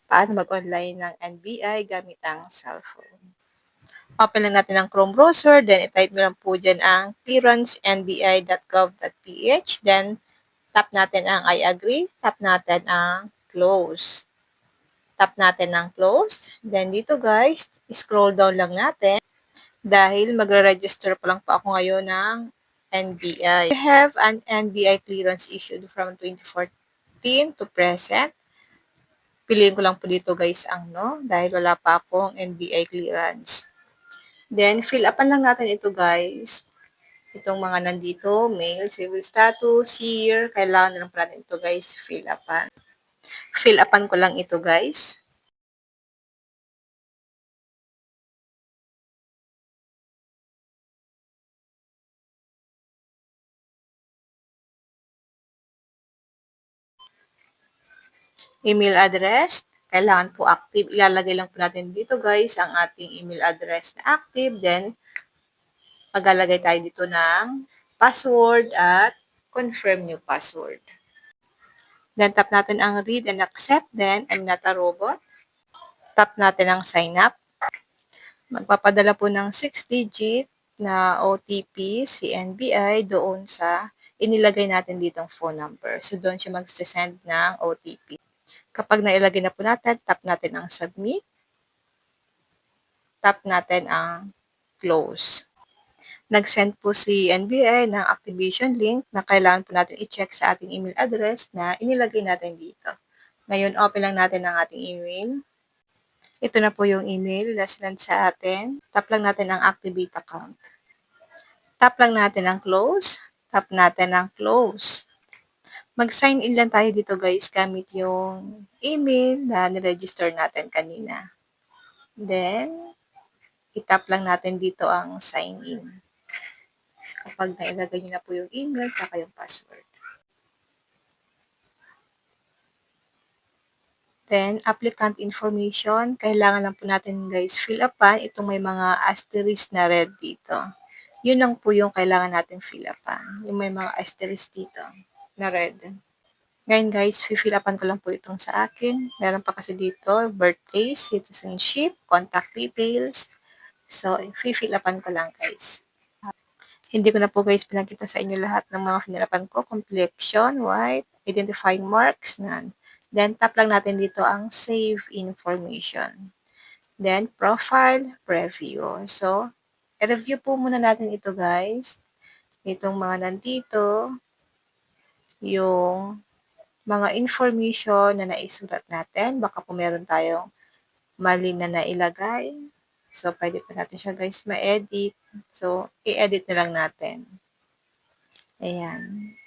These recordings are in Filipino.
Paano mag-online ng NBI gamit ang cellphone. Open lang natin ang Chrome browser, then i-type nyo lang po dyan ang clearancennbi.gov.ph, then tap natin ang I agree, tap natin ang close. Tap natin ang close, then dito guys, scroll down lang natin dahil magre-register pa lang po ako ngayon ng NBI. I have an NBI clearance issued from 2014 to present. Piliin ko lang po dito guys ang no, dahil wala pa akong NBI clearance. Then, fill upan lang natin ito guys. Itong mga nandito, mail, civil status, year, kailangan na lang po natin ito guys, fill upan. Fill upan ko lang ito guys. Email address, kailangan po active. Ilalagay lang po natin dito guys ang ating email address na active. Then, maglalagay tayo dito ng password at confirm new password. Then, tap natin ang read and accept. Then, I'm not a robot. Tap natin ang sign up. Magpapadala po ng 6-digit na OTP si NBI doon sa inilagay natin ditong phone number. So, doon siya mag-send ng OTP. Kapag nailagay na po natin, tap natin ang submit. Tap natin ang close. Nag-send po si NBI ng activation link na kailangan po natin i-check sa ating email address na inilagay natin dito. Ngayon, open lang natin ang ating email. Ito na po yung email na sinend sa atin. Tap lang natin ang activate account. Tap lang natin ang close. Tap natin ang close. Mag-sign in lang tayo dito guys gamit yung email na niregister natin kanina. Then, itap lang natin dito ang sign in. Kapag nailagay nyo na po yung email at yung password. Then, applicant information. Kailangan lang po natin guys fill upan. Itong may mga asterisk na red dito. Yun lang po yung kailangan natin fill upan. Yung may mga asterisk dito na red. Ngayon guys, fill upan ko lang po itong sa akin. Meron pa kasi dito, birthplace, citizenship, contact details. So, fill upan ko lang guys. Hindi ko na po guys pinakita sa inyo lahat ng mga finalapan ko. Complexion, white, identifying marks, none. Then, tap lang natin dito ang save information. Then, profile, preview. So, i-review po muna natin ito guys. Itong mga nandito, yung mga information na naisulat natin. Baka po meron tayong mali na nailagay. So, pwede pa natin siya guys ma-edit. So, i-edit na lang natin. Ayan.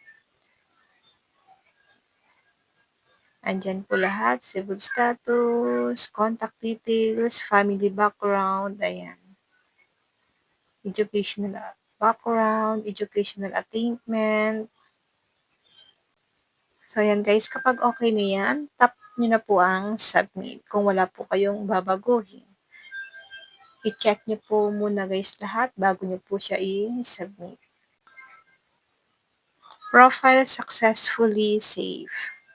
Andyan po lahat, civil status, contact details, family background, ayan. Educational background, educational attainment. So, ayan guys, kapag okay na yan, tap nyo na po ang submit kung wala po kayong babaguhin. I-check nyo po muna guys lahat bago nyo po siya i-submit. Profile successfully save.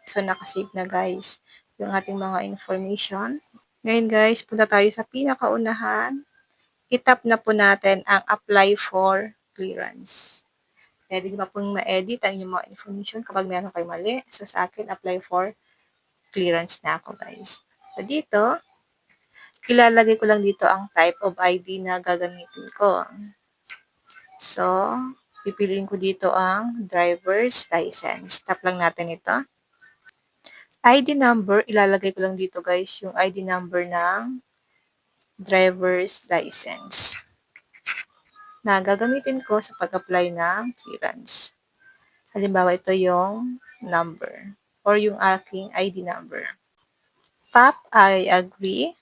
So, nakasave na guys yung ating mga information. Ngayon guys, punta tayo sa pinakaunahan. I-tap na po natin ang apply for clearance. Pwede nyo pa pong ma-edit ang inyong mga information kapag meron kayo mali. So, sa akin, apply for clearance na ako guys. So, dito, ilalagay ko lang dito ang type of ID na gagamitin ko. So, pipiliin ko dito ang driver's license. Tap lang natin ito. ID number, ilalagay ko lang dito guys yung ID number ng driver's license na gagamitin ko sa pag-apply ng clearance. Halimbawa, ito yung number or yung aking ID number. Tap I agree.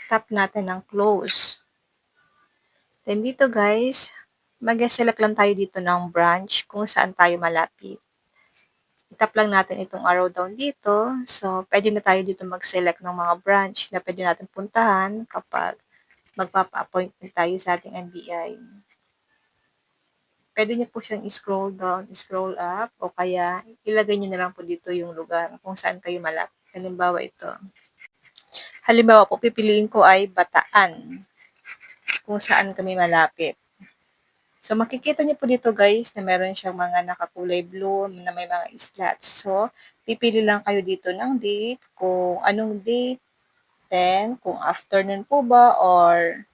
Tap natin ang close. Then dito guys, mag-select lang tayo dito ng branch kung saan tayo malapit. Tap lang natin itong arrow down dito. So, pwede na tayo dito mag-select ng mga branch na pwede natin puntahan kapag magpapa-appointment tayo sa ating NBI. Pwede niyo po siyang scroll down, scroll up, o kaya ilagay niyo na lang po dito yung lugar kung saan kayo malapit. Halimbawa ito. Halimbawa po, pipiliin ko ay Bataan, kung saan kami malapit. So, makikita niyo po dito guys na meron siyang mga nakakulay blue na may mga slots. So, pipili lang kayo dito ng date, kung anong date, then kung afternoon po ba or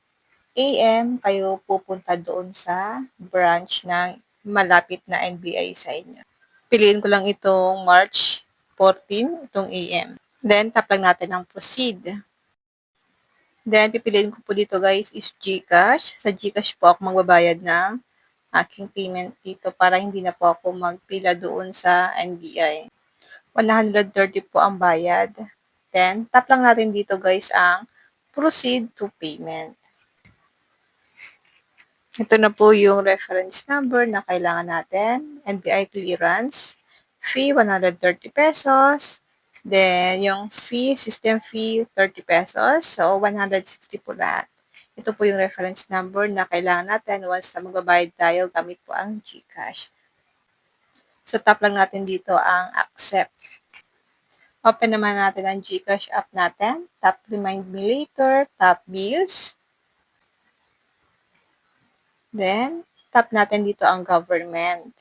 AM, kayo pupunta doon sa branch ng malapit na NBI sa inyo. Piliin ko lang itong March 14, itong AM. Then, tap lang natin ang proceed. Then, pipiliin ko po dito guys is GCash. Sa GCash po ako magbabayad ng aking payment dito para hindi na po ako magpila doon sa NBI. 130 po ang bayad. Then, tap lang natin dito guys ang proceed to payment. Ito na po yung reference number na kailangan natin. NBI clearance. Fee, 130 pesos. Then, yung fee, system fee, 30 pesos. So, 160 po lahat. Ito po yung reference number na kailangan natin once na magbabayad tayo gamit po ang GCash. So, tap lang natin dito ang accept. Open naman natin ang GCash app natin. Tap remind me later. Tap bills. Then, tap natin dito ang government.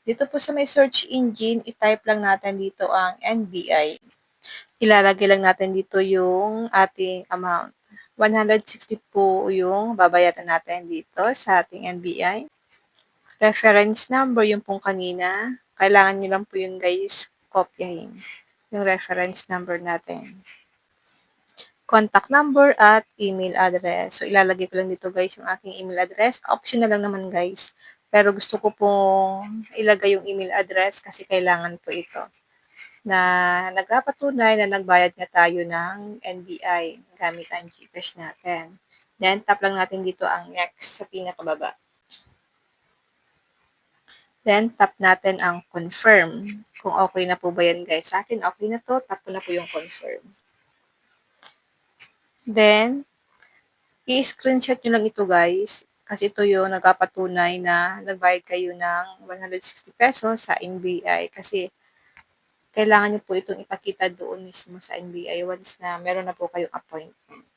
Dito po sa may search engine, i-type lang natin dito ang NBI. Ilalagay lang natin dito yung ating amount. 160 po yung babayaran natin dito sa ating NBI. Reference number, yung pong kanina. Kailangan nyo lang po yun guys, kopyahin. Yung reference number natin. Contact number at email address. So, ilalagay ko lang dito guys yung aking email address. Optional lang naman guys. Pero gusto ko pong ilagay yung email address kasi kailangan po ito. Na nagpapatunay na nagbayad nga tayo ng NBI gamit ang GCash natin. Then, tap lang natin dito ang next sa pinakababa. Then, tap natin ang confirm. Kung okay na po ba yan guys. Sa akin, okay na to. Tap ko na po yung confirm. Then, i-screenshot nyo lang ito guys. Kasi ito yung nagpapatunay na nagbayad kayo ng 160 pesos sa NBI. Kasi kailangan nyo po itong ipakita doon mismo sa NBI once na meron na po kayong appointment.